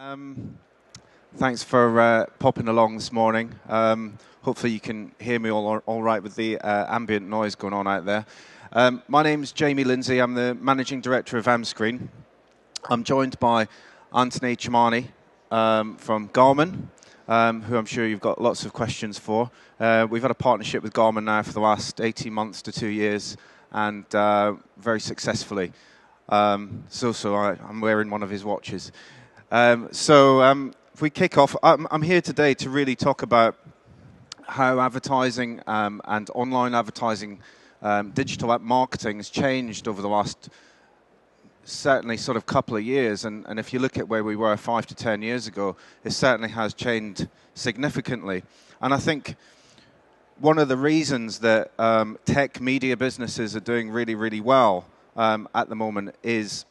Um, Thanks for popping along this morning. Hopefully you can hear me all right with the ambient noise going on out there. My name's Jamie Lindsay. I'm the Managing Director of Amscreen. I'm joined by Anthony Chimani from Garmin, who I'm sure you've got lots of questions for. We've had a partnership with Garmin now for the last 18 months to 2 years, and very successfully. I'm wearing one of his watches. If we kick off, I'm here today to really talk about how advertising and online advertising, digital app marketing has changed over the last certainly sort of couple of years. And if you look at where we were 5 to 10 years ago, it certainly has changed significantly. And I think one of the reasons that tech media businesses are doing really, really well at the moment is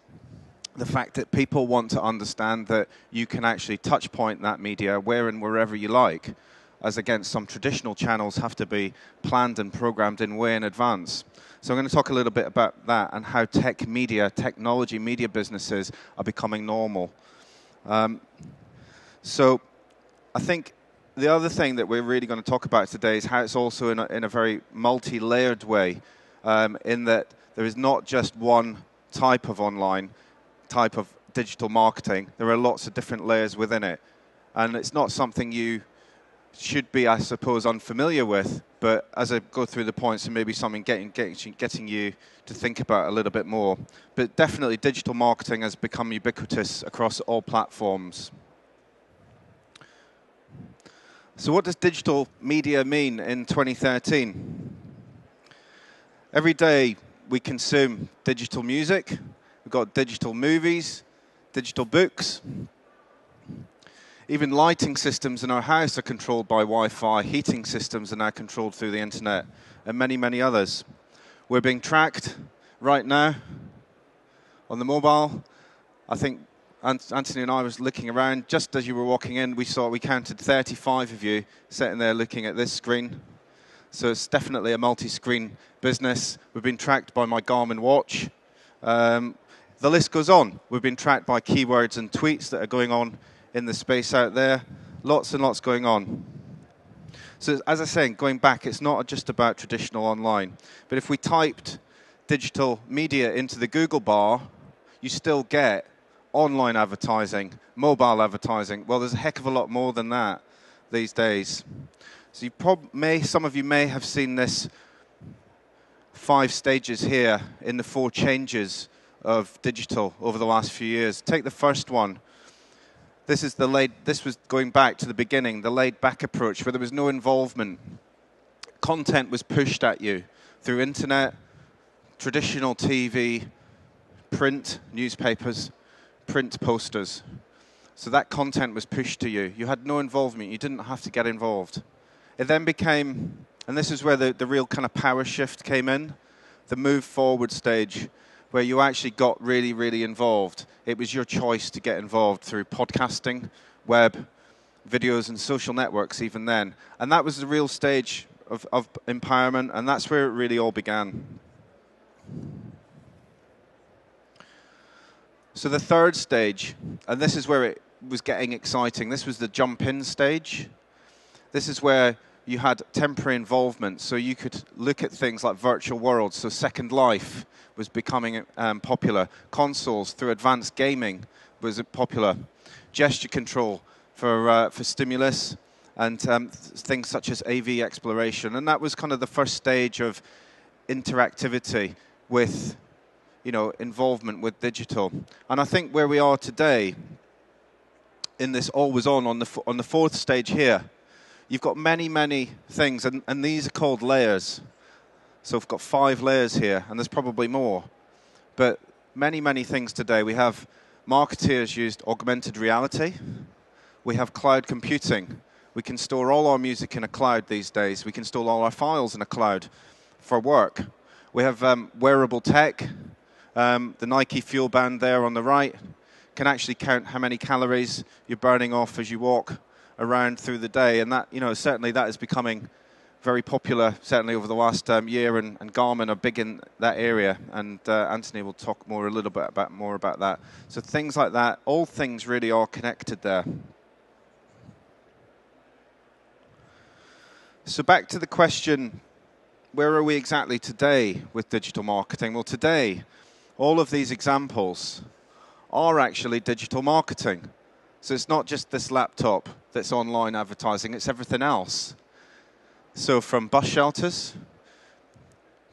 the fact that people want to understand that you can actually touch point that media where and wherever you like, as against some traditional channels have to be planned and programmed in way in advance. So I'm going to talk a little bit about that and how technology media businesses are becoming normal. So I think the other thing that we're really going to talk about today is how it's also in a very multi-layered way, in that there is not just one type of online type of digital marketing. There are lots of different layers within it. And it's not something you should be, I suppose, unfamiliar with, but as I go through the points, and maybe something getting you to think about a little bit more. But definitely digital marketing has become ubiquitous across all platforms. So what does digital media mean in 2013? Every day we consume digital music. We've got digital movies, digital books. Even lighting systems in our house are controlled by Wi-Fi. Heating systems are now controlled through the internet, and many, many others. We're being tracked right now on the mobile. I think Anthony and I was looking around. Just as you were walking in, we counted 35 of you sitting there looking at this screen. So it's definitely a multi-screen business. We've been tracked by my Garmin watch. The list goes on. We've been tracked by keywords and tweets that are going on in the space out there. Lots and lots going on. So as I was saying, going back, it's not just about traditional online. But if we typed digital media into the Google bar, you still get online advertising, mobile advertising. Well, there's a heck of a lot more than that these days. So some of you may have seen this 5 stages here in the 4 changes of digital over the last few years. Take the first one. This was going back to the beginning, the laid-back approach, where there was no involvement. Content was pushed at you through internet, traditional TV, print newspapers, print posters. So that content was pushed to you. You had no involvement. You didn't have to get involved. It then became, and this is where the real kind of power shift came in, the move forward stage, where you actually got really, really involved. It was your choice to get involved through podcasting, web, videos, and social networks even then. And that was the real stage of empowerment, and that's where it really all began. So the third stage, and this is where it was getting exciting, this was the jump-in stage. This is where you had temporary involvement, so you could look at things like virtual worlds. So Second Life was becoming popular. Consoles through advanced gaming was popular. Gesture control for stimulus, and things such as AV exploration. And that was kind of the first stage of interactivity with, involvement with digital. And I think where we are today, in this always on the 4th stage here, you've got many, many things, and these are called layers. So we've got 5 layers here, and there's probably more. But many, many things today. We have marketeers used augmented reality. We have cloud computing. We can store all our music in a cloud these days. We can store all our files in a cloud for work. We have wearable tech. The Nike Fuel Band there on the right can actually count how many calories you're burning off as you walk around through the day, and that, certainly that is becoming very popular, certainly over the last year, and Garmin are big in that area, and Anthony will talk a little bit more about that. So things like that, all things really are connected there. So back to the question, where are we exactly today with digital marketing? Well, today, all of these examples are actually digital marketing. So it's not just this laptop that's online advertising, it's everything else. So from bus shelters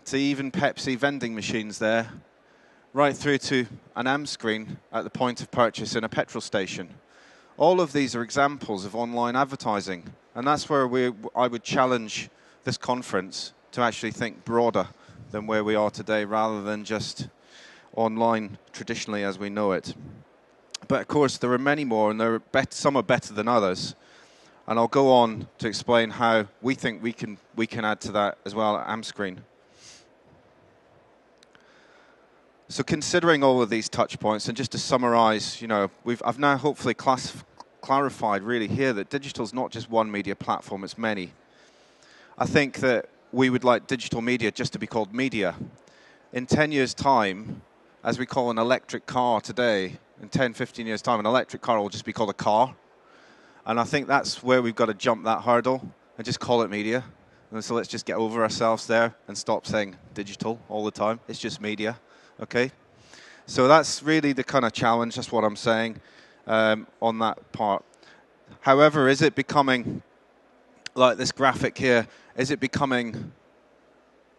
to even Pepsi vending machines there, right through to an Amscreen at the point of purchase in a petrol station. All of these are examples of online advertising. And that's where I would challenge this conference to actually think broader than where we are today, rather than just online traditionally as we know it. But of course, there are many more, and some are better than others. And I'll go on to explain how we think we can add to that as well at Amscreen. So considering all of these touch points, and just to summarize, I've now hopefully clarified really here that digital is not just one media platform, it's many. I think that we would like digital media just to be called media. In 10 years' time, as we call an electric car today, in 10, 15 years' time, an electric car will just be called a car. And I think that's where we've got to jump that hurdle and just call it media. And so let's just get over ourselves there and stop saying digital all the time. It's just media, okay? So that's really the kind of challenge, that's what I'm saying on that part. However, is it becoming, like this graphic here, is it becoming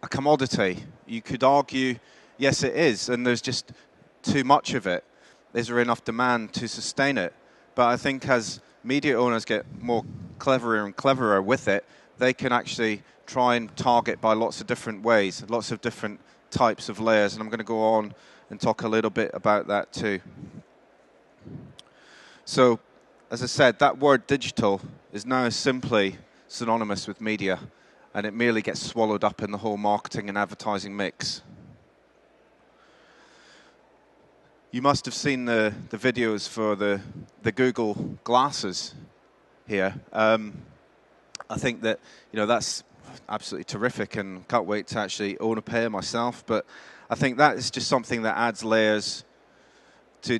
a commodity? You could argue, yes, it is, and there's just too much of it. Is there enough demand to sustain it? But I think as media owners get more cleverer and cleverer with it, they can actually try and target by lots of different ways, lots of different types of layers. And I'm going to go on and talk a little bit about that too. So, as I said, that word digital is now simply synonymous with media, and it merely gets swallowed up in the whole marketing and advertising mix. You must have seen the videos for the Google glasses here. I think that that's absolutely terrific, and can't wait to actually own a pair myself. But I think that is just something that adds layers to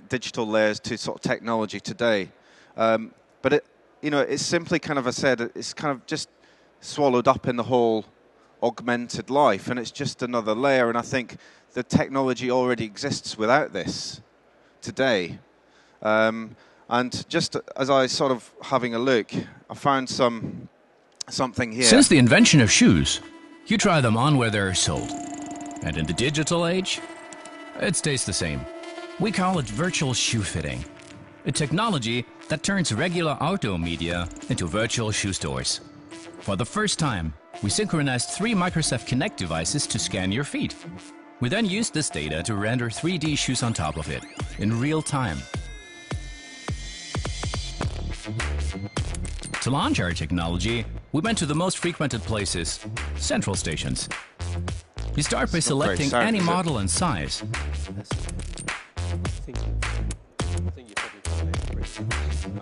digital layers to sort of technology today. But it's simply kind of, I said, it's kind of just swallowed up in the whole augmented life, and it's just another layer. And I think the technology already exists without this today. And just as I sort of having a look, I found something here. Since the invention of shoes, you try them on where they're sold. And in the digital age, it stays the same. We call it virtual shoe fitting, a technology that turns regular outdoor media into virtual shoe stores. For the first time, we synchronized 3 Microsoft Kinect devices to scan your feet. We then used this data to render 3D shoes on top of it, in real time. To launch our technology, we went to the most frequented places, central stations. You start by selecting any model and size.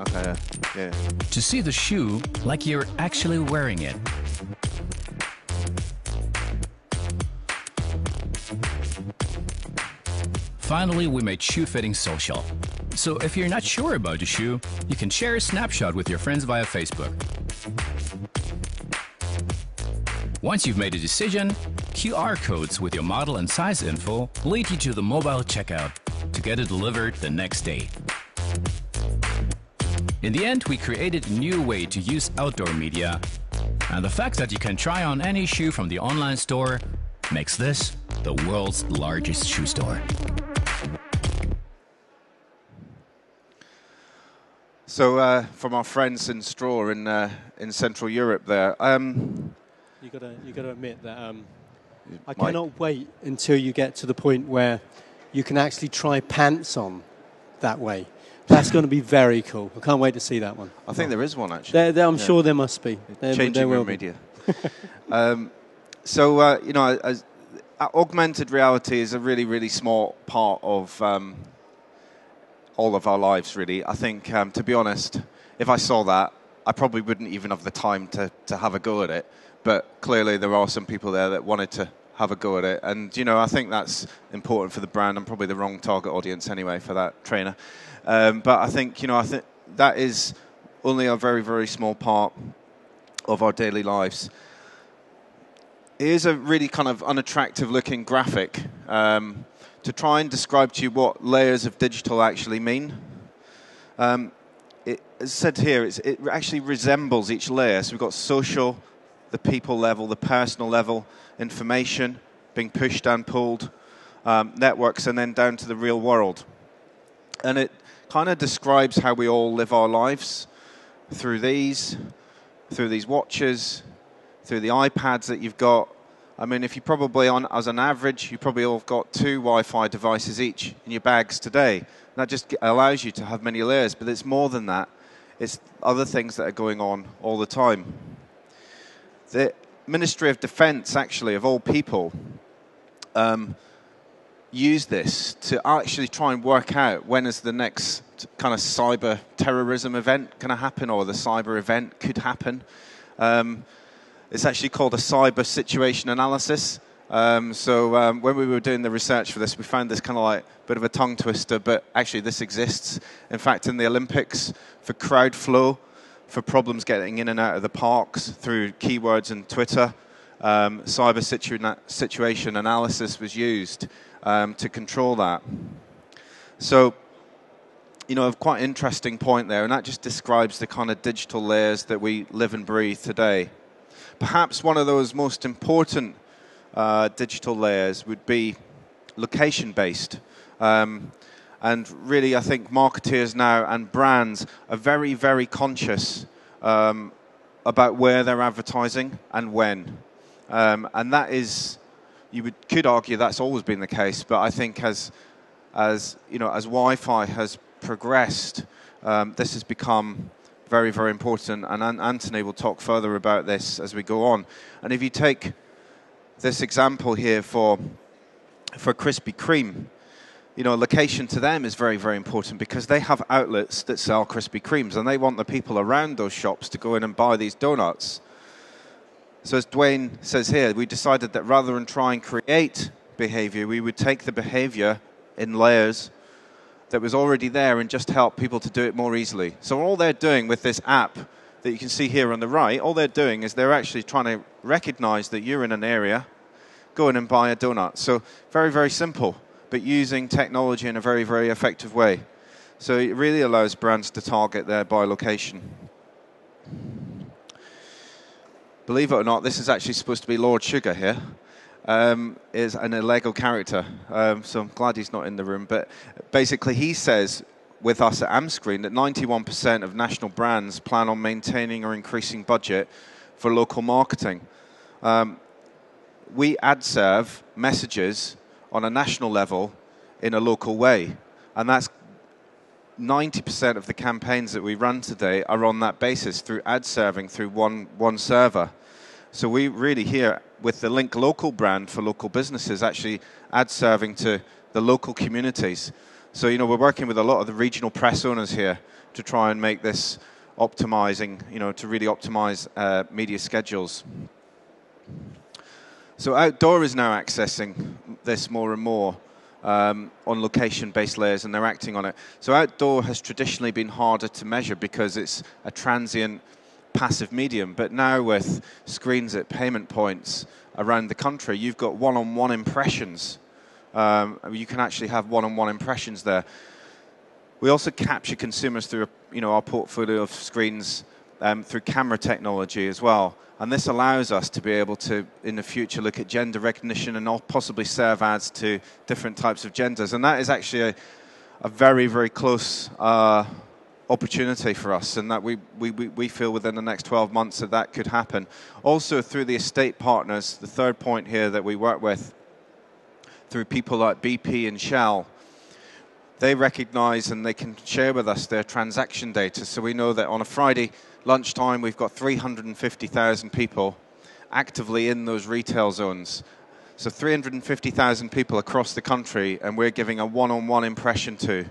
Okay, yeah. To see the shoe like you're actually wearing it. Finally, we made shoe fitting social. So if you're not sure about the shoe, you can share a snapshot with your friends via Facebook. Once you've made a decision, QR codes with your model and size info lead you to the mobile checkout to get it delivered the next day. In the end, we created a new way to use outdoor media, and the fact that you can try on any shoe from the online store makes this the world's largest shoe store. So, from our friends in Straw in Central Europe, there, you got to admit that I cannot wait until you get to the point where you can actually try pants on that way. That's going to be very cool. I can't wait to see that one. I think there is one actually. I'm sure there must be. Changing room media. Augmented reality is a really, really small part of all of our lives, really. I think, to be honest, if I saw that, I probably wouldn't even have the time to have a go at it. But clearly there are some people there that wanted to have a go at it. And, I think that's important for the brand. I'm probably the wrong target audience anyway for that trainer. But I think, I think that is only a very, very small part of our daily lives. Here's a really kind of unattractive looking graphic to try and describe to you what layers of digital actually mean. As said here, it actually resembles each layer. So we've got social, the people level, the personal level, information being pushed and pulled, networks, and then down to the real world. And it kind of describes how we all live our lives through these watches, through the iPads that you've got. I mean, if you probably, as an average, you probably all got 2 Wi-Fi devices each in your bags today. And that just allows you to have many layers, but it's more than that. It's other things that are going on all the time. The Ministry of Defence, actually, of all people, use this to actually try and work out when is the next kind of cyber terrorism event going to happen, or the cyber event could happen. It's actually called a cyber situation analysis. When we were doing the research for this, we found this kind of like a bit of a tongue twister, but actually this exists. In fact, in the Olympics, for crowd flow, for problems getting in and out of the parks through keywords and Twitter, cyber situation analysis was used to control that. So, a quite interesting point there, and that just describes the kind of digital layers that we live and breathe today. Perhaps one of those most important digital layers would be location-based. And really, I think marketeers now and brands are very, very conscious about where they're advertising and when. And that is, could argue that's always been the case, but I think as Wi-Fi has progressed, this has become very, very important, and Anthony will talk further about this as we go on. And if you take this example here for Krispy Kreme, location to them is very, very important because they have outlets that sell Krispy Kremes, and they want the people around those shops to go in and buy these donuts. So as Dwayne says here, we decided that rather than try and create behavior, we would take the behavior in layers that was already there and just help people to do it more easily. So all they're doing with this app that you can see here on the right, all they're doing is they're actually trying to recognize that you're in an area, go in and buy a donut. So very, very simple, but using technology in a very, very effective way. So it really allows brands to target there by location. Believe it or not, this is actually supposed to be Lord Sugar here. Is a Lego character, so I'm glad he's not in the room. But basically, he says with us at Amscreen that 91% of national brands plan on maintaining or increasing budget for local marketing. We ad serve messages on a national level in a local way, and that's 90% of the campaigns that we run today are on that basis through ad serving through one server. So we really here with the Link Local brand for local businesses actually ad serving to the local communities. So, we're working with a lot of the regional press owners here to try and make this optimizing, to really optimize media schedules. So Outdoor is now accessing this more and more on location-based layers, and they're acting on it. So Outdoor has traditionally been harder to measure because it's a transient passive medium, but now with screens at payment points around the country, you've got one-on-one impressions. You can actually have one-on-one impressions there. We also capture consumers through our portfolio of screens through camera technology as well, and this allows us to be able to in the future look at gender recognition and possibly serve ads to different types of genders, and that is actually a very, very close opportunity for us, and that we feel within the next 12 months that could happen. Also through the estate partners, the third point here that we work with, through people like BP and Shell, they recognize and they can share with us their transaction data. So we know that on a Friday lunchtime, we've got 350,000 people actively in those retail zones. So 350,000 people across the country, and we're giving a one-on-one impression to.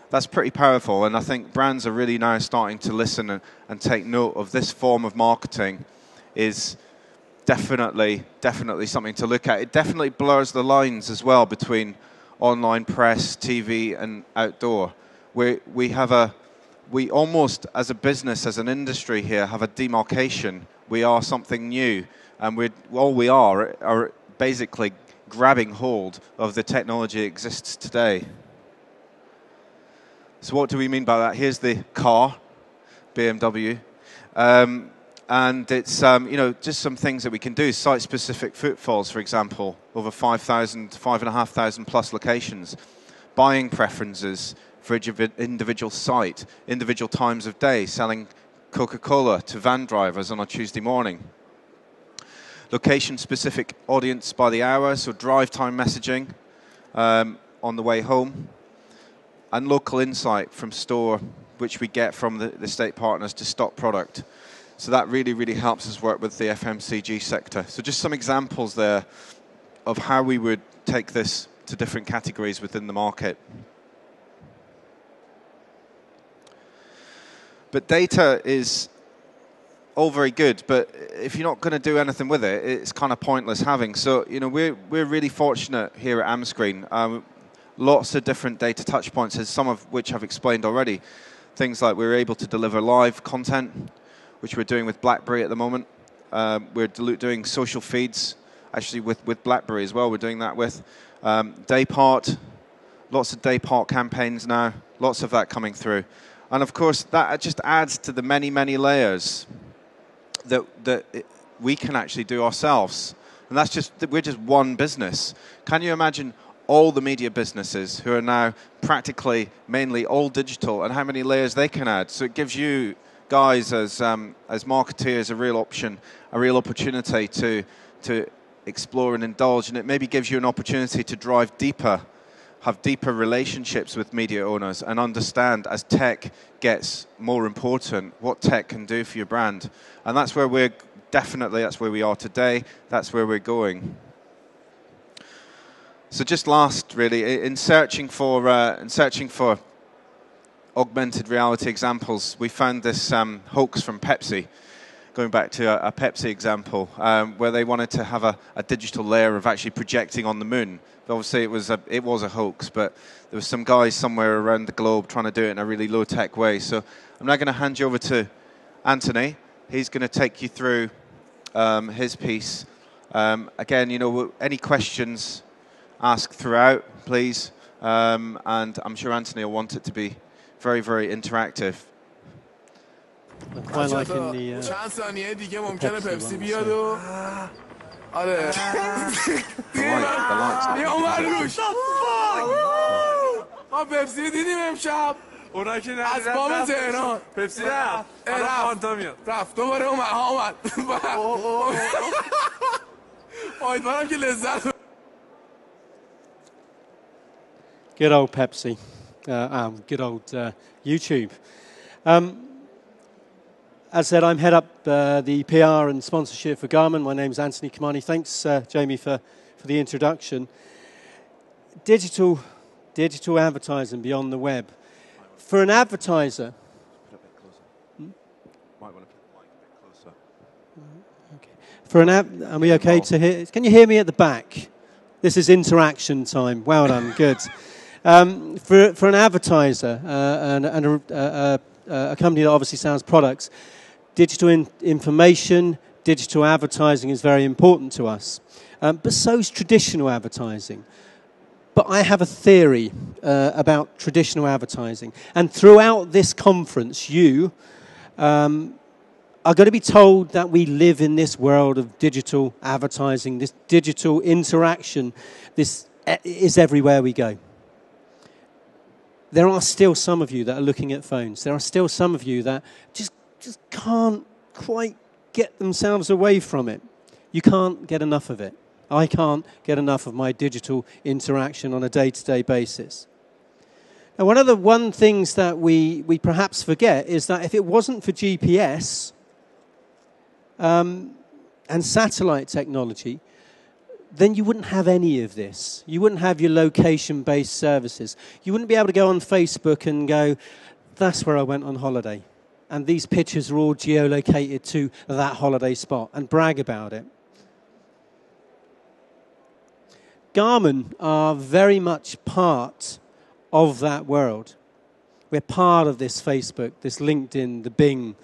That's pretty powerful, and I think brands are really now starting to listen and take note of this form of marketing is definitely something to look at. It definitely blurs the lines as well between online press, TV, and outdoor. We almost, as a business, as an industry here, have a demarcation. We are something new, and we are basically grabbing hold of the technology that exists today. So what do we mean by that? Here's the car, BMW. And it's just some things that we can do. Site-specific footfalls, for example, over 5,500 plus locations. Buying preferences for individual site, individual times of day, selling Coca-Cola to van drivers on a Tuesday morning. Location-specific audience by the hour, so drive time messaging on the way home. And local insight from store, which we get from the estate partners to stock product. So that really, really helps us work with the FMCG sector. So just some examples there of how we would take this to different categories within the market. But data is all very good, but if you're not going to do anything with it, it's kind of pointless having. So, we're really fortunate here at Amscreen. Lots of different data touch points, some of which I've explained already. Things like we're able to deliver live content, which we're doing with BlackBerry at the moment. We're doing social feeds, actually with BlackBerry as well. We're doing that with day part, lots of day part campaigns now, lots of that coming through. And of course, that just adds to the many, many layers that we can actually do ourselves. And we're just one business. Can you imagine all the media businesses who are now practically mainly all digital and how many layers they can add? So it gives you guys as marketeers a real opportunity to explore and indulge, and it maybe gives you an opportunity to drive deeper, have deeper relationships with media owners and understand as tech gets more important what tech can do for your brand. And that's where that's where we are today, that's where we're going. So just last, really, in searching for augmented reality examples, we found this hoax from Pepsi, going back to a Pepsi example, where they wanted to have a digital layer of actually projecting on the moon. Obviously, it was a hoax, but there was some guys somewhere around the globe trying to do it in a really low-tech way. So I'm now going to hand you over to Anthony. He's going to take you through his piece. Again, any questions, ask throughout, please. And I'm sure Anthony will want it to be very, very interactive. I'm quite liking the چند ثانیه دیگه ممکنه Pepsi پپسی one, بیاد و آره بیا اومد روش ما پپسی دیدیم امشب اونا که از بام تهران پپسی رفت فانتا میاد رفت دوباره اومد امیدوارم که لذت good old Pepsi, good old YouTube. As said, I'm head up the PR and sponsorship for Garmin. My name's Anthony Kamani. Thanks, Jamie, for the introduction. Digital advertising beyond the web. For an advertiser... Might want to put the mic a bit closer. Okay. Are we okay to hear? Can you hear me at the back? This is interaction time. Well done. Good. For an advertiser and a company that obviously sells products, digital information, digital advertising is very important to us. But so is traditional advertising. But I have a theory about traditional advertising. And throughout this conference, you are going to be told that we live in this world of digital advertising, this digital interaction. This is everywhere we go. There are still some of you that are looking at phones. There are still some of you that just can't quite get themselves away from it. You can't get enough of it. I can't get enough of my digital interaction on a day-to-day basis. And one of the things that we perhaps forget is that if it wasn't for GPS and satellite technology, then you wouldn't have any of this. You wouldn't have your location-based services. You wouldn't be able to go on Facebook and go, that's where I went on holiday. And these pictures are all geolocated to that holiday spot, and brag about it. Garmin are very much part of that world. We're part of this Facebook, this LinkedIn, the Bing,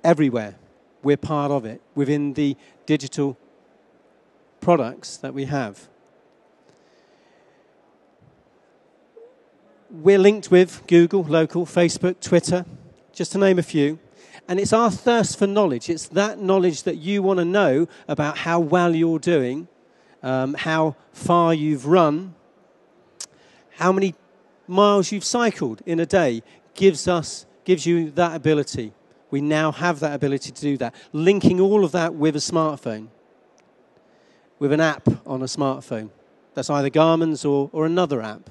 everywhere. We're part of it within the digital products that we have. We're linked with Google, local, Facebook, Twitter, just to name a few. And it's our thirst for knowledge. It's that knowledge that you want to know about how well you're doing, how far you've run, how many miles you've cycled in a day, gives you that ability. We now have that ability to do that. Linking all of that with a smartphone, with an app on a smartphone. That's either Garmin's or another app.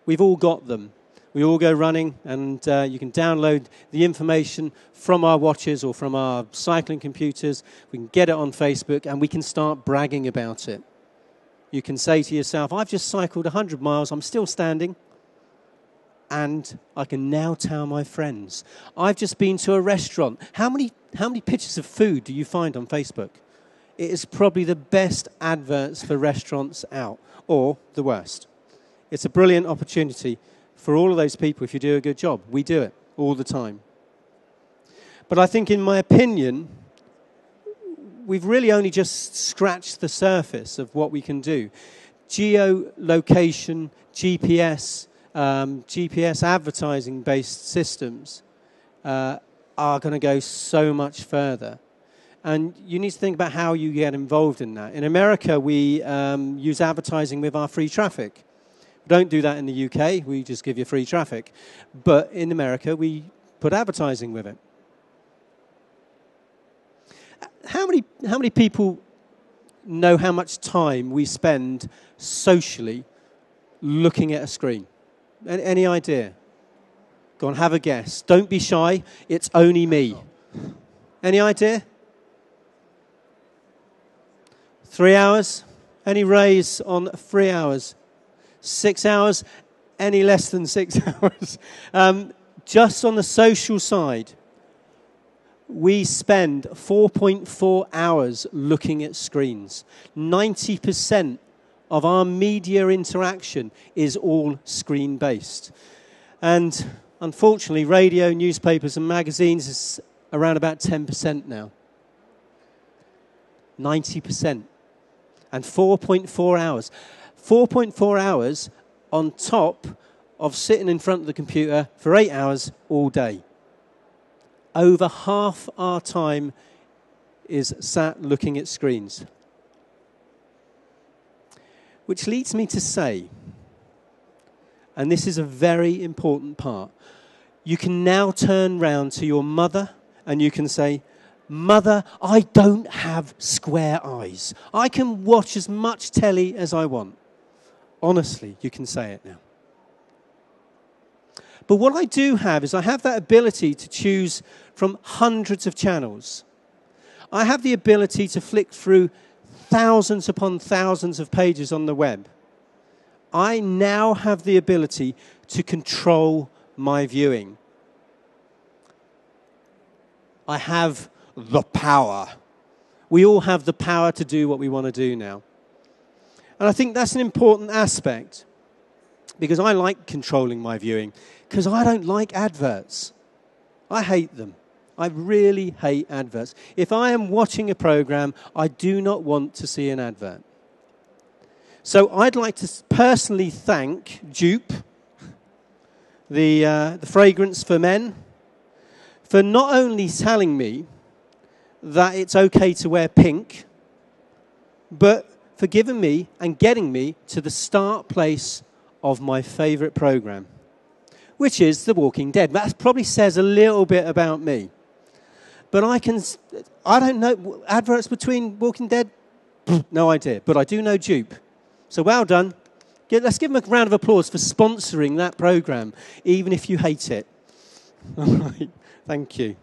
We've all got them. We all go running, and you can download the information from our watches or from our cycling computers. We can get it on Facebook, and we can start bragging about it. You can say to yourself, I've just cycled 100 miles, I'm still standing, and I can now tell my friends. I've just been to a restaurant. How many pictures of food do you find on Facebook? It is probably the best adverts for restaurants out, or the worst. It's a brilliant opportunity for all of those people if you do a good job. We do it all the time. But I think, in my opinion, we've really only just scratched the surface of what we can do. Geolocation, GPS advertising-based systems are going to go so much further. And you need to think about how you get involved in that. In America, we use advertising with our free traffic. We don't do that in the UK. We just give you free traffic. But in America, we put advertising with it. How many people know how much time we spend socially looking at a screen? Any idea? Go on, have a guess. Don't be shy. It's only me. Any idea? 3 hours? Any raise on 3 hours? 6 hours? Any less than 6 hours? Just on the social side, we spend 4.4 hours looking at screens. 90% of our media interaction is all screen-based. And unfortunately, radio, newspapers, and magazines is around about 10% now. 90%. And 4.4 hours. 4.4 hours on top of sitting in front of the computer for 8 hours all day. Over half our time is sat looking at screens. Which leads me to say, and this is a very important part, you can now turn round to your mother and you can say, Mother, I don't have square eyes. I can watch as much telly as I want. Honestly, you can say it now. But what I do have is I have that ability to choose from hundreds of channels. I have the ability to flick through thousands upon thousands of pages on the web. I now have the ability to control my viewing. I have the power. We all have the power to do what we want to do now. And I think that's an important aspect, because I like controlling my viewing, because I don't like adverts. I hate them. I really hate adverts. If I am watching a program, I do not want to see an advert. So I'd like to personally thank Dupe, the fragrance for men, for not only telling me that it's okay to wear pink, but for giving me and getting me to the start place of my favorite program, which is The Walking Dead. That probably says a little bit about me. But I don't know, adverts between Walking Dead? No idea. But I do know Dupe. So well done. Let's give them a round of applause for sponsoring that program, even if you hate it. All right. Thank you.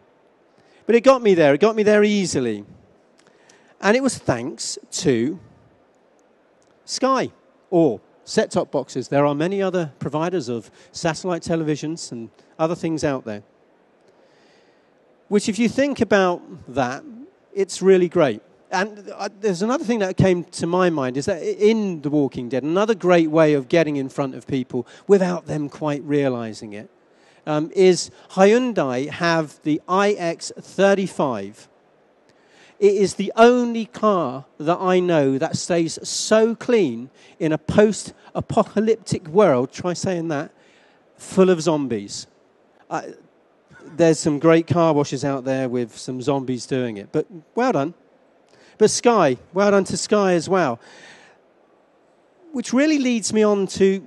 But it got me there. It got me there easily. And it was thanks to Sky or set-top boxes. There are many other providers of satellite televisions and other things out there, which if you think about that, it's really great. And there's another thing that came to my mind, is that in The Walking Dead, another great way of getting in front of people without them quite realizing it, is Hyundai have the iX35. It is the only car that I know that stays so clean in a post-apocalyptic world, try saying that, full of zombies. There's some great car washes out there with some zombies doing it, but well done. But Sky, well done to Sky as well. Which really leads me on to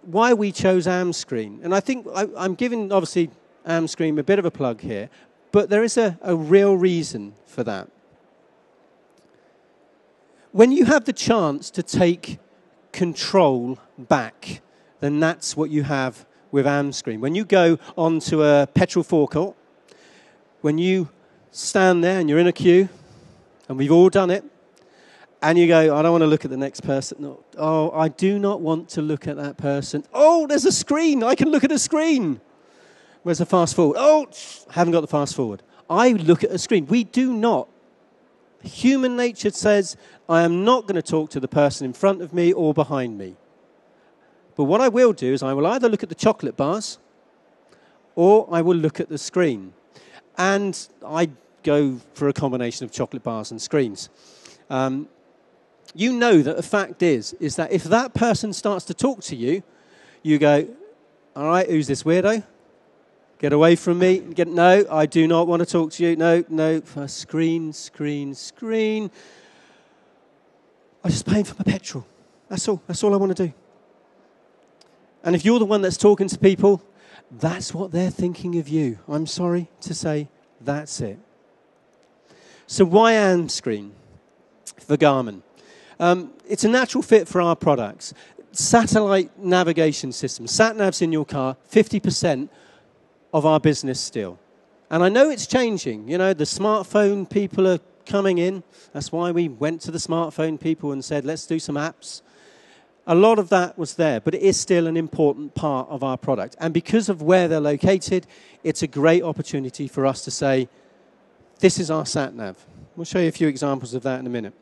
why we chose Amscreen. And I think I'm giving, obviously, Amscreen a bit of a plug here, but there is a real reason for that. When you have the chance to take control back, then that's what you have with Amscreen. When you go onto a petrol forecourt, when you stand there and you're in a queue, and we've all done it, and you go, I don't want to look at the next person. No. Oh, I do not want to look at that person. Oh, there's a screen. I can look at a screen. Where's the fast forward? Oh, I haven't got the fast forward. I look at a screen. We do not. Human nature says, I am not going to talk to the person in front of me or behind me. But what I will do is I will either look at the chocolate bars or I will look at the screen. And I go for a combination of chocolate bars and screens. You know that the fact is that if that person starts to talk to you, you go, all right, who's this weirdo? Get away from me. No, I do not want to talk to you. No, screen. I'm just paying for my petrol. That's all I want to do. And if you're the one that's talking to people, that's what they're thinking of you. I'm sorry to say, that's it. So why Amscreen for Garmin? It's a natural fit for our products. Satellite navigation system, sat-navs in your car, 50% of our business still. And I know it's changing. You know, the smartphone people are coming in. That's why we went to the smartphone people and said, let's do some apps. A lot of that was there, but it is still an important part of our product. And because of where they're located, it's a great opportunity for us to say, this is our sat-nav. We'll show you a few examples of that in a minute.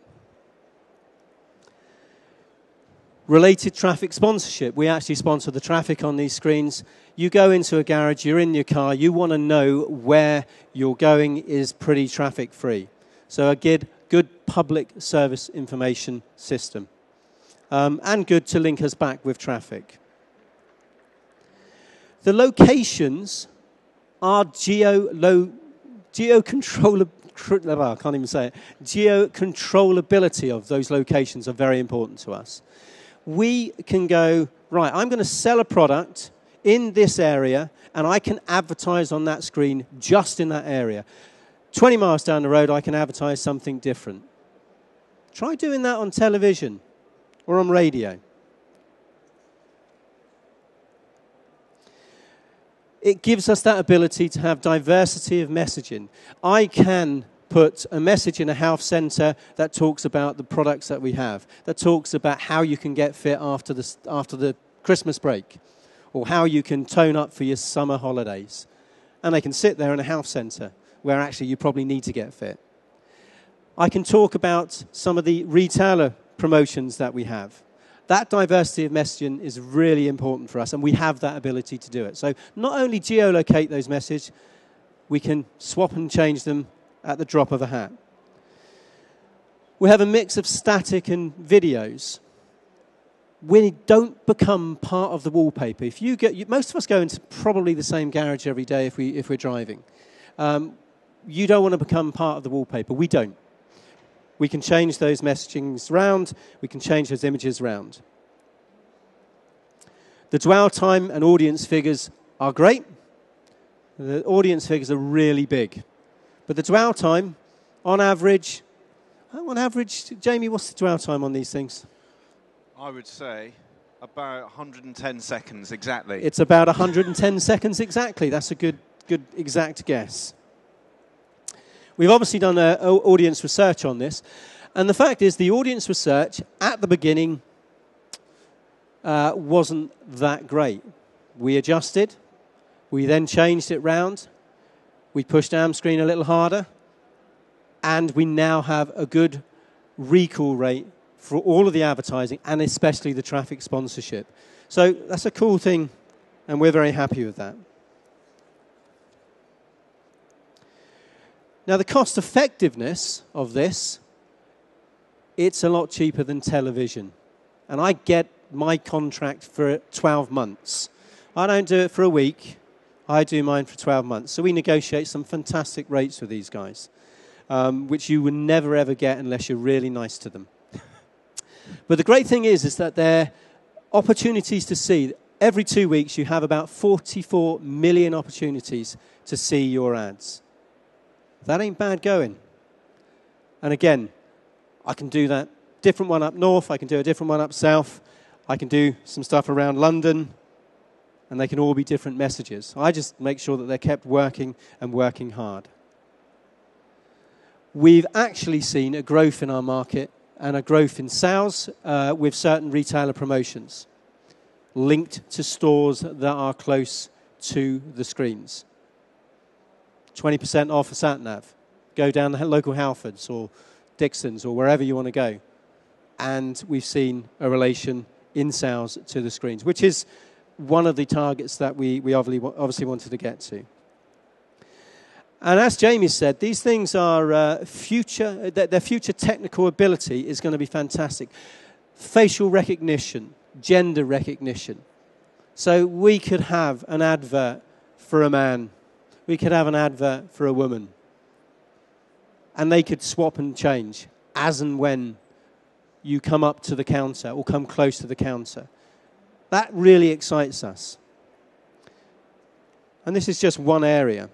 Related traffic sponsorship. We actually sponsor the traffic on these screens. You go into a garage, you're in your car, you want to know where you're going is pretty traffic-free. So a good public service information system. And good to link us back with traffic. The locations are geocontrollability of those locations are very important to us. We can go, right, I'm going to sell a product in this area, and I can advertise on that screen just in that area. 20 miles down the road, I can advertise something different. Try doing that on television or on radio. It gives us that ability to have diversity of messaging. I can put a message in a health centre that talks about the products that we have, that talks about how you can get fit after the Christmas break, or how you can tone up for your summer holidays. And they can sit there in a health centre where actually you probably need to get fit. I can talk about some of the retailer promotions that we have. That diversity of messaging is really important for us, and we have that ability to do it. So not only geolocate those messages, we can swap and change them at the drop of a hat. We have a mix of static and videos. We don't become part of the wallpaper. If most of us go into probably the same garage every day if we're driving. You don't want to become part of the wallpaper. We don't. We can change those messagings around. We can change those images around. The dwell time and audience figures are great. The audience figures are really big. But the dwell time, on average, Jamie, what's the dwell time on these things? I would say about 110 seconds exactly. It's about 110 seconds exactly. That's a good exact guess. We've obviously done audience research on this, And the fact is, the audience research at the beginning wasn't that great. We adjusted. We then changed it round. We pushed Amscreen a little harder. And we now have a good recall rate for all of the advertising and especially the traffic sponsorship. So that's a cool thing, and we're very happy with that. Now, the cost effectiveness of this, it's a lot cheaper than television. And I get my contract for 12 months. I don't do it for a week. I do mine for 12 months. So we negotiate some fantastic rates with these guys, which you would never, ever get unless you're really nice to them. But the great thing is that they're opportunities to see. Every 2 weeks, you have about 44 million opportunities to see your ads. That ain't bad going. And again, I can do that different one up north. I can do a different one up south. I can do some stuff around London. And they can all be different messages. I just make sure that they're kept working and working hard. We've actually seen a growth in our market and a growth in sales with certain retailer promotions linked to stores that are close to the screens. 20% off a sat-nav. Go down the local Halfords or Dixon's or wherever you want to go. And we've seen a relation in sales to the screens, which is one of the targets that we obviously wanted to get to. And as Jamie said, these things are their future technical ability is going to be fantastic. Facial recognition, gender recognition. So we could have an advert for a man. We could have an advert for a woman. And they could swap and change as and when you come up to the counter or come close to the counter. That really excites us. And this is just one area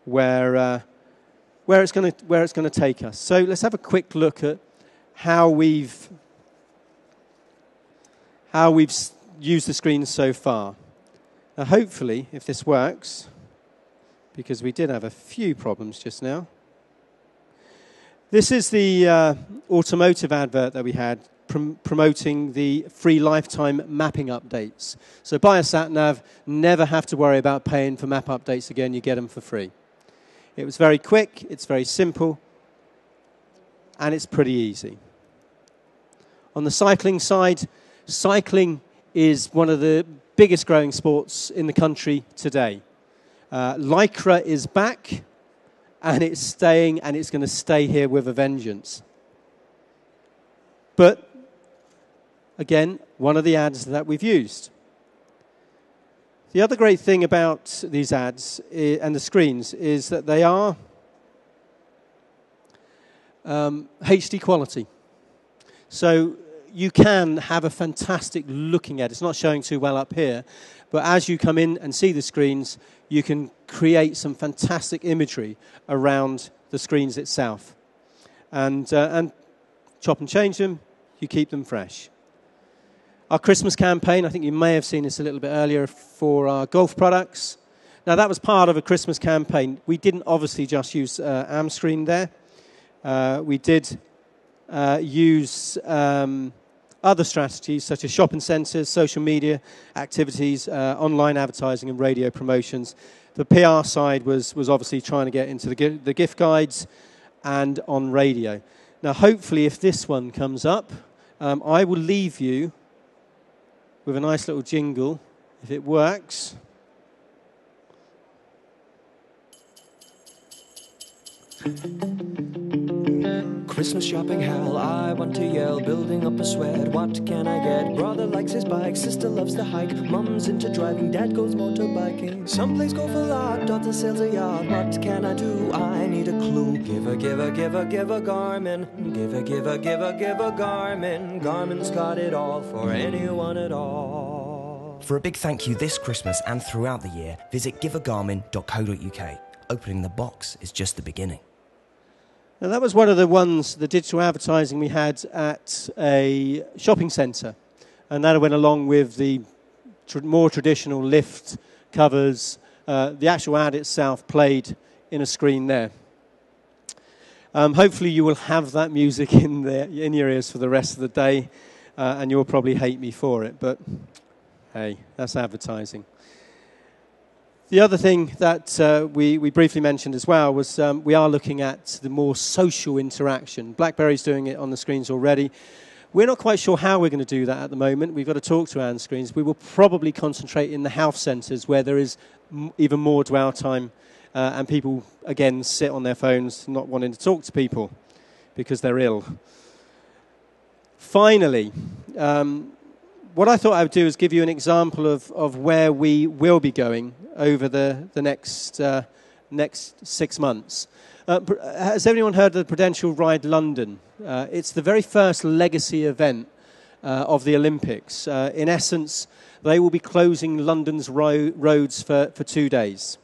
where it's going to take us. So let's have a quick look at how we've used the screens so far. Now, hopefully, if this works, because we did have a few problems just now. This is the automotive advert that we had promoting the free lifetime mapping updates. So buy a sat-nav, never have to worry about paying for map updates again, you get them for free. It was very quick, it's very simple, and it's pretty easy. On the cycling side, cycling is one of the biggest growing sports in the country today. Lycra is back, and it's staying, and it's going to stay here with a vengeance. But again, one of the ads that we've used. The other great thing about these ads and the screens is that they are HD quality. So you can have a fantastic looking ad. It's not showing too well up here, but as you come in and see the screens, you can create some fantastic imagery around the screens itself. And chop and change them, you keep them fresh. Our Christmas campaign, I think you may have seen this a little bit earlier, for our golf products. Now, that was part of a Christmas campaign. We didn't obviously just use Amscreen there. We did use other strategies such as shopping centres, social media activities, online advertising and radio promotions. The PR side was obviously trying to get into the gift guides and on radio. Now, hopefully, if this one comes up, I will leave you with a nice little jingle, if it works. Christmas shopping hell, I want to yell, building up a sweat, what can I get? Brother likes his bike, sister loves the hike, mum's into driving, dad goes motorbiking. Some place go for lot, daughter sells a yacht, what can I do? I need a clue. Give a Garmin, give a Garmin. Garmin's got it all for anyone at all. For a big thank you this Christmas and throughout the year, visit giveagarmin.co.uk. Opening the box is just the beginning. Now, that was one of the ones, the digital advertising we had at a shopping centre. And that went along with the more traditional lift covers. The actual ad itself played in a screen there. Hopefully you will have that music in your ears for the rest of the day, and you'll probably hate me for it, but hey, that's advertising. The other thing that we briefly mentioned as well was we are looking at the more social interaction. BlackBerry's doing it on the screens already. We're not quite sure how we're going to do that at the moment. We've got to talk to Amscreens. We will probably concentrate in the health centres where there is even more dwell time and people, again, sit on their phones not wanting to talk to people because they're ill. Finally, what I thought I would do is give you an example of where we will be going over the next 6 months. Has everyone heard of the Prudential Ride London? It's the very first legacy event of the Olympics. In essence, they will be closing London's roads for 2 days.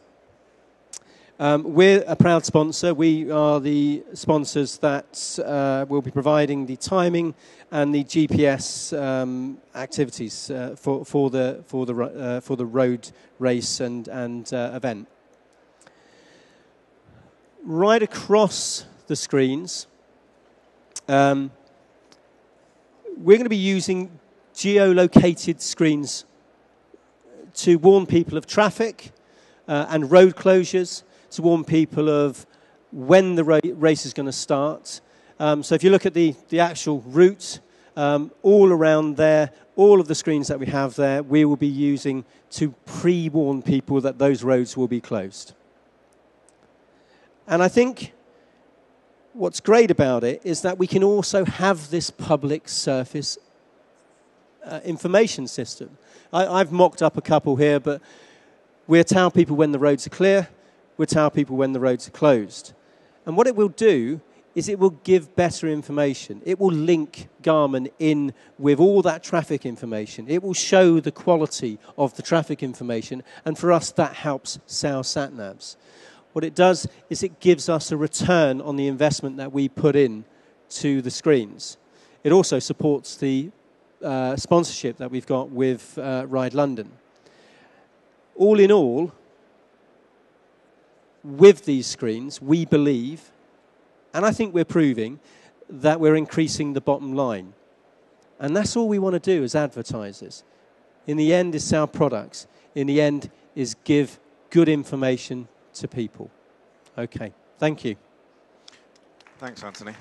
We're a proud sponsor. We are the sponsors that will be providing the timing and the GPS activities for the road race and event. Right across the screens, we're going to be using geolocated screens to warn people of traffic and road closures, to warn people of when the race is going to start. So if you look at the actual route, all around there, all of the screens that we have there, we will be using to pre-warn people that those roads will be closed. And I think what's great about it is that we can also have this public surface information system. I've mocked up a couple here, but we'll tell people when the roads are clear, we'll tell people when the roads are closed. And what it will do is it will give better information. It will link Garmin in with all that traffic information. It will show the quality of the traffic information, and for us that helps sell sat-navs. What it does is it gives us a return on the investment that we put in to the screens. It also supports the sponsorship that we've got with Ride London. All in all, with these screens, we believe, and I think we're proving, that we're increasing the bottom line. And that's all we want to do as advertisers. In the end, is sell products. In the end, is give good information to people. Okay, thank you. Thanks, Anthony.